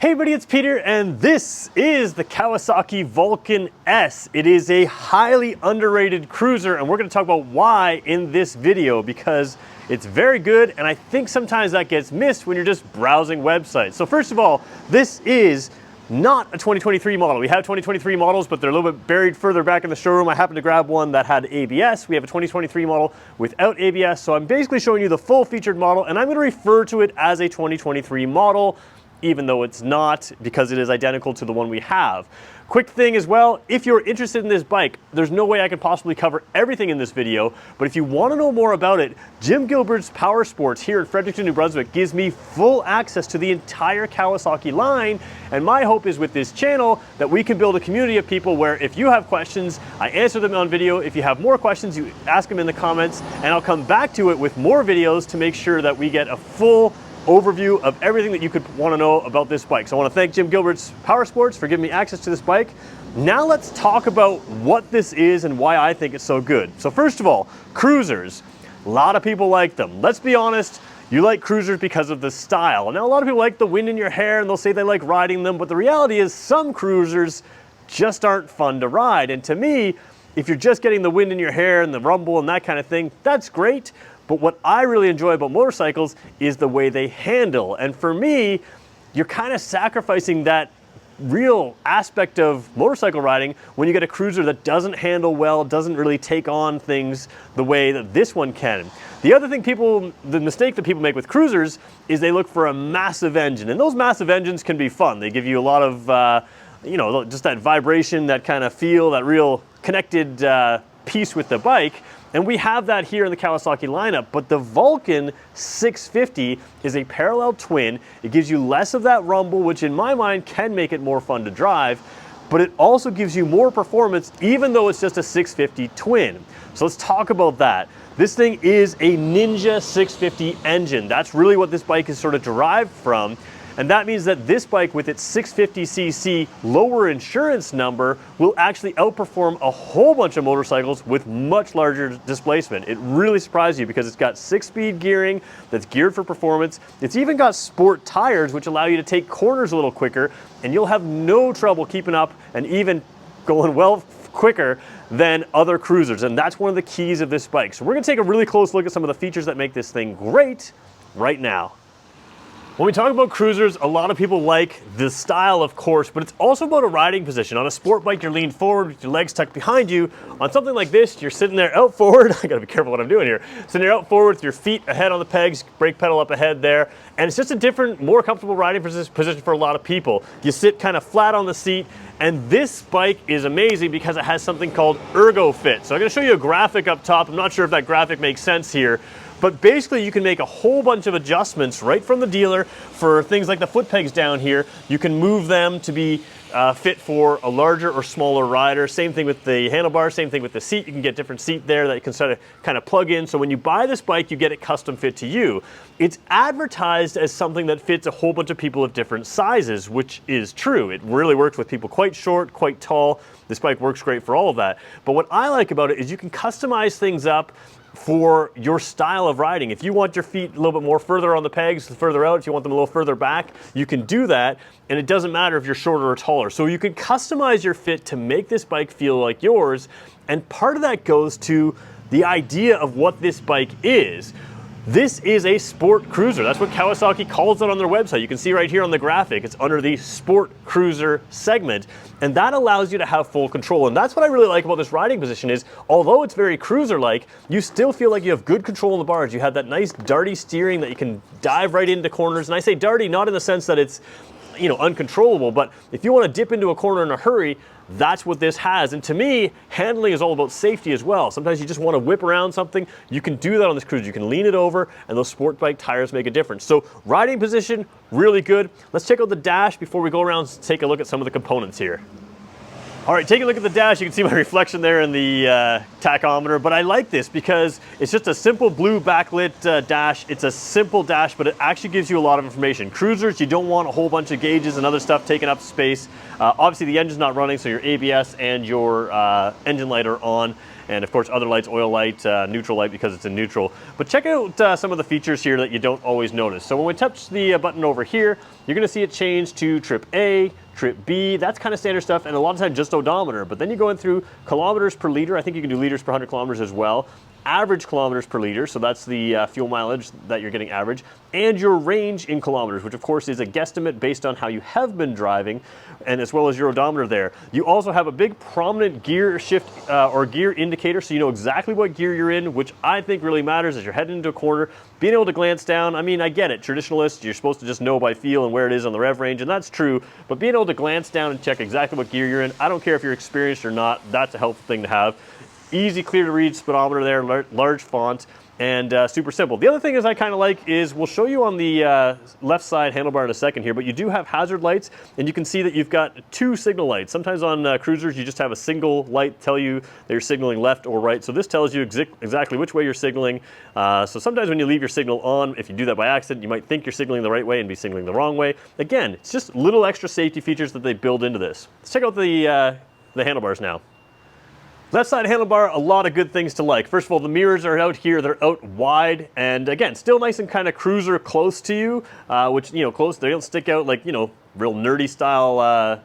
Hey everybody, it's Peter, and this is the Kawasaki Vulcan S. It is a highly underrated cruiser, and we're going to talk about why in this video, because it's very good, and I think sometimes that gets missed when you're just browsing websites. So first of all, this is not a 2023 model. We have 2023 models, but they're a little bit buried further back in the showroom. I happened to grab one that had ABS. We have a 2023 model without ABS, so I'm basically showing you the full featured model, and I'm going to refer to it as a 2023 model, even though it's not, because it is identical to the one we have. Quick thing as well, if you're interested in this bike, there's no way I could possibly cover everything in this video, but if you want to know more about it, Jim Gilbert's Power Sports here in Fredericton, New Brunswick gives me full access to the entire Kawasaki line, and my hope is with this channel that we can build a community of people where if you have questions, I answer them on video. If you have more questions, you ask them in the comments, and I'll come back to it with more videos to make sure that we get a full overview of everything that you could want to know about this bike. So I want to thank Jim Gilbert's Power Sports for giving me access to this bike. Now let's talk about what this is and why I think it's so good. So first of all, cruisers. A lot of people like them. Let's be honest, you like cruisers because of the style. Now a lot of people like the wind in your hair and they'll say they like riding them, but the reality is some cruisers just aren't fun to ride. And to me, if you're just getting the wind in your hair and the rumble and that kind of thing, that's great. But what I really enjoy about motorcycles is the way they handle. And for me, you're kind of sacrificing that real aspect of motorcycle riding when you get a cruiser that doesn't handle well, doesn't really take on things the way that this one can. The other thing the mistake that people make with cruisers is they look for a massive engine. And those massive engines can be fun. They give you a lot of, just that vibration, that kind of feel, that real connected piece with the bike. And we have that here in the Kawasaki lineup, but the Vulcan 650 is a parallel twin. It gives you less of that rumble, which in my mind can make it more fun to drive, but it also gives you more performance even though it's just a 650 twin. So let's talk about that. This thing is a Ninja 650 engine. That's really what this bike is sort of derived from. And that means that this bike with its 650cc lower insurance number will actually outperform a whole bunch of motorcycles with much larger displacement. It really surprises you because it's got 6-speed gearing that's geared for performance. It's even got sport tires which allow you to take corners a little quicker, and you'll have no trouble keeping up and even going well quicker than other cruisers. And that's one of the keys of this bike. So we're gonna take a really close look at some of the features that make this thing great right now. When we talk about cruisers, a lot of people like the style, of course, but it's also about a riding position. On a sport bike, you're leaned forward with your legs tucked behind you. On something like this, you're sitting there out forward. I gotta be careful what I'm doing here. Sitting there out forward with your feet ahead on the pegs, brake pedal up ahead there. And it's just a different, more comfortable riding position for a lot of people. You sit kind of flat on the seat, and this bike is amazing because it has something called Ergo Fit. So I'm gonna show you a graphic up top. I'm not sure if that graphic makes sense here, but basically you can make a whole bunch of adjustments right from the dealer for things like the foot pegs down here. You can move them to be fit for a larger or smaller rider. Same thing with the handlebar, same thing with the seat. You can get different seat there that you can sort of kind of plug in. So when you buy this bike, you get it custom fit to you. It's advertised as something that fits a whole bunch of people of different sizes, which is true. It really works with people quite short, quite tall. This bike works great for all of that. But what I like about it is you can customize things up for your style of riding. If you want your feet a little bit more further on the pegs, further out, if you want them a little further back, you can do that, and it doesn't matter if you're shorter or taller. So you can customize your fit to make this bike feel like yours, and part of that goes to the idea of what this bike is. This is a sport cruiser. That's what Kawasaki calls it on their website. You can see right here on the graphic, it's under the sport cruiser segment, and that allows you to have full control. And that's what I really like about this riding position is, although it's very cruiser-like, you still feel like you have good control in the bars. You have that nice darty steering that you can dive right into corners. And I say darty not in the sense that it's, uncontrollable, but if you want to dip into a corner in a hurry, that's what this has. And to me, handling is all about safety as well. Sometimes you just want to whip around something. You can do that on this cruiser. You can lean it over, and those sport bike tires make a difference. So riding position, really good. Let's check out the dash before we go around and take a look at some of the components here. All right, take a look at the dash. You can see my reflection there in the tachometer, but I like this because it's just a simple blue backlit dash. It's a simple dash, but it actually gives you a lot of information. Cruisers, you don't want a whole bunch of gauges and other stuff taking up space. Obviously, the engine's not running, so your ABS and your engine light are on. and of course other lights, oil light, neutral light because it's in neutral. But check out some of the features here that you don't always notice. So when we touch the button over here, you're going to see it change to trip A, trip B. That's kind of standard stuff, and a lot of times just odometer. But then you're going through kilometers per liter. I think you can do liters per 100 kilometers as well. Average kilometers per liter, so that's the fuel mileage that you're getting average, and your range in kilometers, which of course is a guesstimate based on how you have been driving, and as well as your odometer there. You also have a big prominent gear shift or gear indicator, so you know exactly what gear you're in, which I think really matters as you're heading into a corner. Being able to glance down, I mean, I get it, traditionalists, you're supposed to just know by feel and where it is on the rev range, and that's true, but being able to glance down and check exactly what gear you're in, I don't care if you're experienced or not, that's a helpful thing to have. Easy, clear to read speedometer there, large font, and super simple. The other thing is I kind of like is, we'll show you on the left side handlebar in a second here, but you do have hazard lights, and you can see that you've got 2 signal lights. Sometimes on cruisers you just have a single light tell you that you're signaling left or right, so this tells you exactly which way you're signaling. So sometimes when you leave your signal on, if you do that by accident, you might think you're signaling the right way and be signaling the wrong way. Again, it's just little extra safety features that they build into this. Let's check out the handlebars now. Left side handlebar, a lot of good things to like. First of all, the mirrors are out here, they're out wide, and again, still nice and kind of cruiser close to you, which, you know, close, they don't stick out like, you know, real nerdy style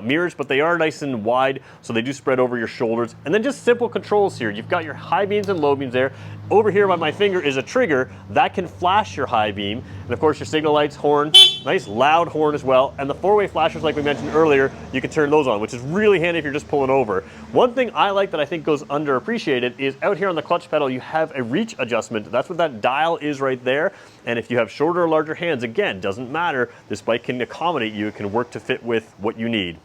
mirrors, but they are nice and wide, so they do spread over your shoulders. And then just simple controls here. You've got your high beams and low beams there. Over here by my finger is a trigger that can flash your high beam, and of course your signal lights, horn, nice loud horn as well, and the 4-way flashers like we mentioned earlier, you can turn those on, which is really handy if you're just pulling over. One thing I like that I think goes underappreciated is out here on the clutch pedal you have a reach adjustment. That's what that dial is right there, and if you have shorter or larger hands, again, doesn't matter, this bike can accommodate you, it can work to fit with what you need.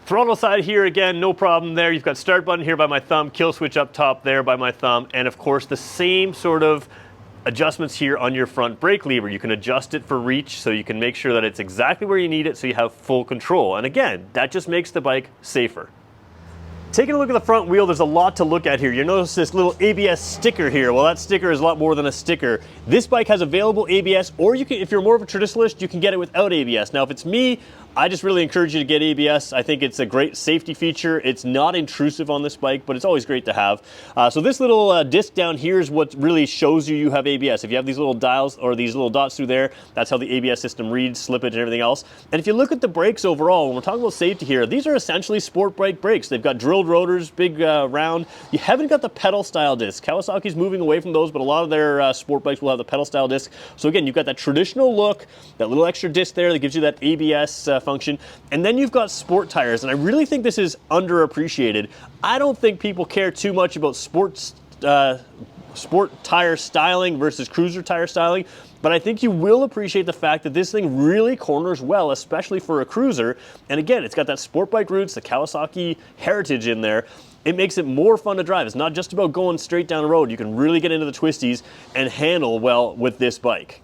Throttle side here, again, no problem there. You've got start button here by my thumb, kill switch up top there by my thumb, and of course the same sort of adjustments here on your front brake lever. You can adjust it for reach, so you can make sure that it's exactly where you need it so you have full control. And again, that just makes the bike safer. Taking a look at the front wheel, there's a lot to look at here. You notice this little ABS sticker here. Well, that sticker is a lot more than a sticker. This bike has available ABS, or you can, if you're more of a traditionalist, you can get it without ABS. Now, if it's me, I just really encourage you to get ABS. I think it's a great safety feature. It's not intrusive on this bike, but it's always great to have. So this little disc down here is what really shows you have ABS. If you have these little dials or these little dots through there, that's how the ABS system reads slippage and everything else. And if you look at the brakes overall, when we're talking about safety here, these are essentially sport bike brakes. They've got drilled rotors, big round. You haven't got the pedal style disc. Kawasaki's moving away from those, but a lot of their sport bikes will have the pedal style disc. So again, you've got that traditional look, that little extra disc there that gives you that ABS function, and then you've got sport tires, and I really think this is underappreciated. I don't think people care too much about sport tire styling versus cruiser tire styling, but I think you will appreciate the fact that this thing really corners well, especially for a cruiser. And again, it's got that sport bike roots, the Kawasaki heritage in there. It makes it more fun to drive. It's not just about going straight down the road. You can really get into the twisties and handle well with this bike.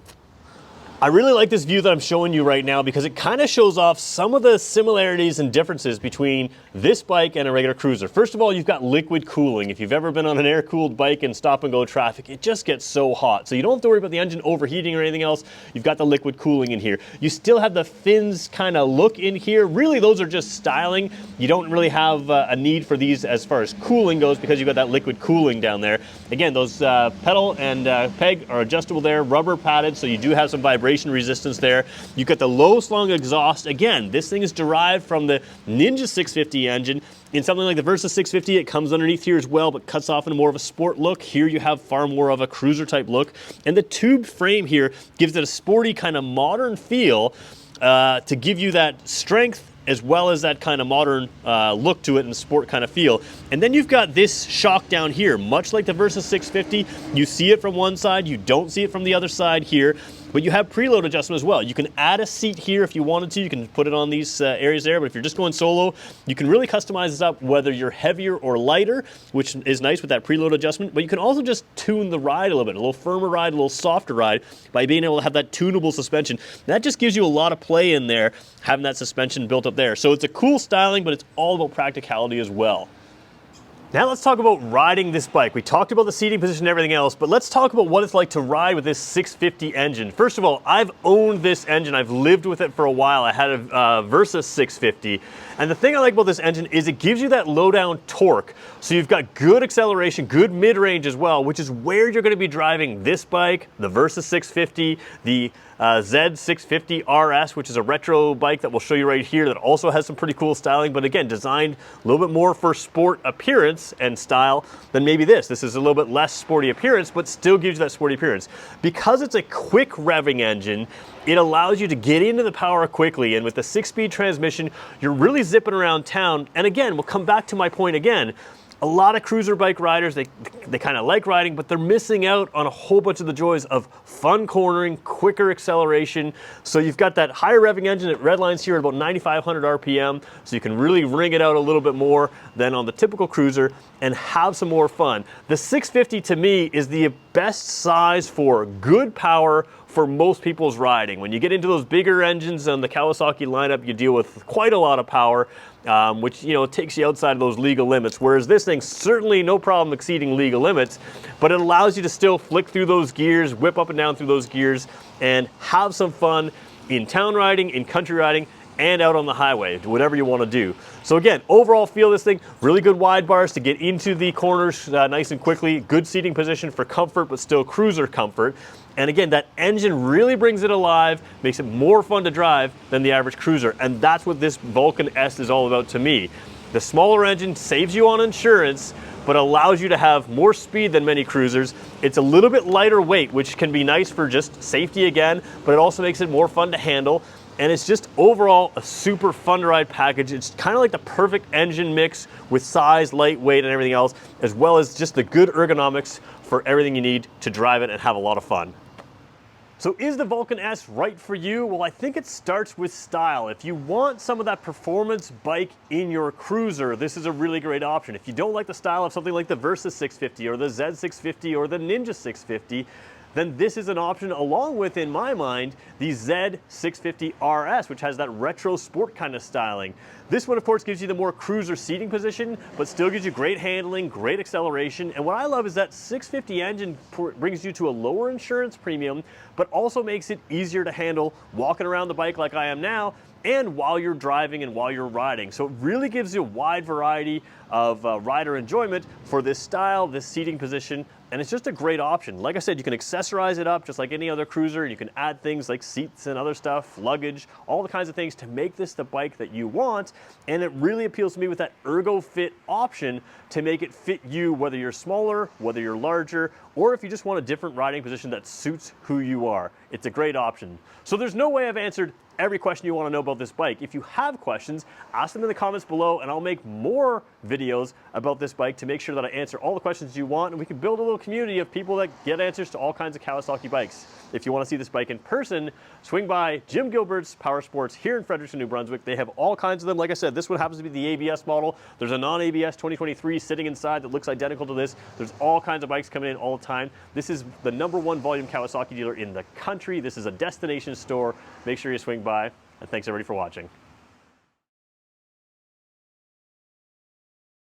I really like this view that I'm showing you right now because it kind of shows off some of the similarities and differences between this bike and a regular cruiser. First of all, you've got liquid cooling. If you've ever been on an air-cooled bike in stop-and-go traffic, it just gets so hot. So you don't have to worry about the engine overheating or anything else. You've got the liquid cooling in here. You still have the fins kind of look in here. Really, those are just styling. You don't really have a need for these as far as cooling goes because you've got that liquid cooling down there. Again, those pedal and peg are adjustable there, rubber padded, so you do have some vibration resistance there. You've got the low slung exhaust. Again, this thing is derived from the Ninja 650 engine. In something like the Versa 650, it comes underneath here as well, but cuts off in more of a sport look. Here you have far more of a cruiser type look. And the tube frame here gives it a sporty kind of modern feel to give you that strength as well as that kind of modern look to it and sport kind of feel. And then you've got this shock down here, much like the Versa 650. You see it from one side, you don't see it from the other side here. But you have preload adjustment as well. You can add a seat here if you wanted to. You can put it on these areas there, but if you're just going solo, you can really customize this up whether you're heavier or lighter, which is nice with that preload adjustment, but you can also just tune the ride a little bit, a little firmer ride, a little softer ride by being able to have that tunable suspension. And that just gives you a lot of play in there, having that suspension built up there. So it's a cool styling, but it's all about practicality as well. Now let's talk about riding this bike. We talked about the seating position and everything else, but let's talk about what it's like to ride with this 650 engine. First of all, I've owned this engine. I've lived with it for a while. I had a Versa 650. And the thing I like about this engine is it gives you that low down torque. So you've got good acceleration, good mid-range as well, which is where you're going to be driving this bike, the Versa 650, the Z650 RS, which is a retro bike that we'll show you right here that also has some pretty cool styling, but again, designed a little bit more for sport appearance and style than maybe this. This is a little bit less sporty appearance, but still gives you that sporty appearance. Because it's a quick revving engine, it allows you to get into the power quickly, and with the 6-speed transmission, you're really zipping around town. And again, we'll come back to my point again. A lot of cruiser bike riders, they kind of like riding, but they're missing out on a whole bunch of the joys of fun cornering, quicker acceleration. So you've got that higher revving engine that redlines here at about 9,500 RPM, so you can really ring it out a little bit more than on the typical cruiser and have some more fun. The 650 to me is the best size for good power for most people's riding. When you get into those bigger engines on the Kawasaki lineup, you deal with quite a lot of power, which takes you outside of those legal limits. Whereas this thing, certainly no problem exceeding legal limits, but it allows you to still flick through those gears, whip up and down through those gears, and have some fun in town riding, in country riding, and out on the highway, whatever you want to do. So again, overall feel of this thing, really good wide bars to get into the corners nice and quickly, good seating position for comfort, but still cruiser comfort. And again, that engine really brings it alive, makes it more fun to drive than the average cruiser. And that's what this Vulcan S is all about to me. The smaller engine saves you on insurance, but allows you to have more speed than many cruisers. It's a little bit lighter weight, which can be nice for just safety again, but it also makes it more fun to handle. And it's just overall a super fun to ride package. It's kind of like the perfect engine mix with size, lightweight, and everything else, as well as just the good ergonomics for everything you need to drive it and have a lot of fun. So is the Vulcan S right for you? Well, I think it starts with style. If you want some of that performance bike in your cruiser, this is a really great option. If you don't like the style of something like the Versa 650 or the Z650 or the Ninja 650, then this is an option along with, in my mind, the Z650 RS, which has that retro sport kind of styling. This one, of course, gives you the more cruiser seating position, but still gives you great handling, great acceleration. And what I love is that 650 engine brings you to a lower insurance premium, but also makes it easier to handle walking around the bike like I am now, and while you're driving and while you're riding. So it really gives you a wide variety of rider enjoyment for this style, this seating position, and it's just a great option. Like I said, you can accessorize it up just like any other cruiser. You can add things like seats and other stuff, luggage, all the kinds of things to make this the bike that you want. And it really appeals to me with that Ergo Fit option to make it fit you, whether you're smaller, whether you're larger, or if you just want a different riding position that suits who you are. It's a great option. So there's no way I've answered every question you want to know about this bike. If you have questions, ask them in the comments below, and I'll make more videos about this bike to make sure that I answer all the questions you want, and we can build a little community of people that get answers to all kinds of Kawasaki bikes. If you want to see this bike in person, swing by Jim Gilbert's Power Sports here in Fredericton, New Brunswick. They have all kinds of them. Like I said, this one happens to be the ABS model. There's a non-ABS 2023 sitting inside that looks identical to this. There's all kinds of bikes coming in all the time. This is the #1 volume Kawasaki dealer in the country. This is a destination store. Make sure you swing by, and thanks everybody for watching.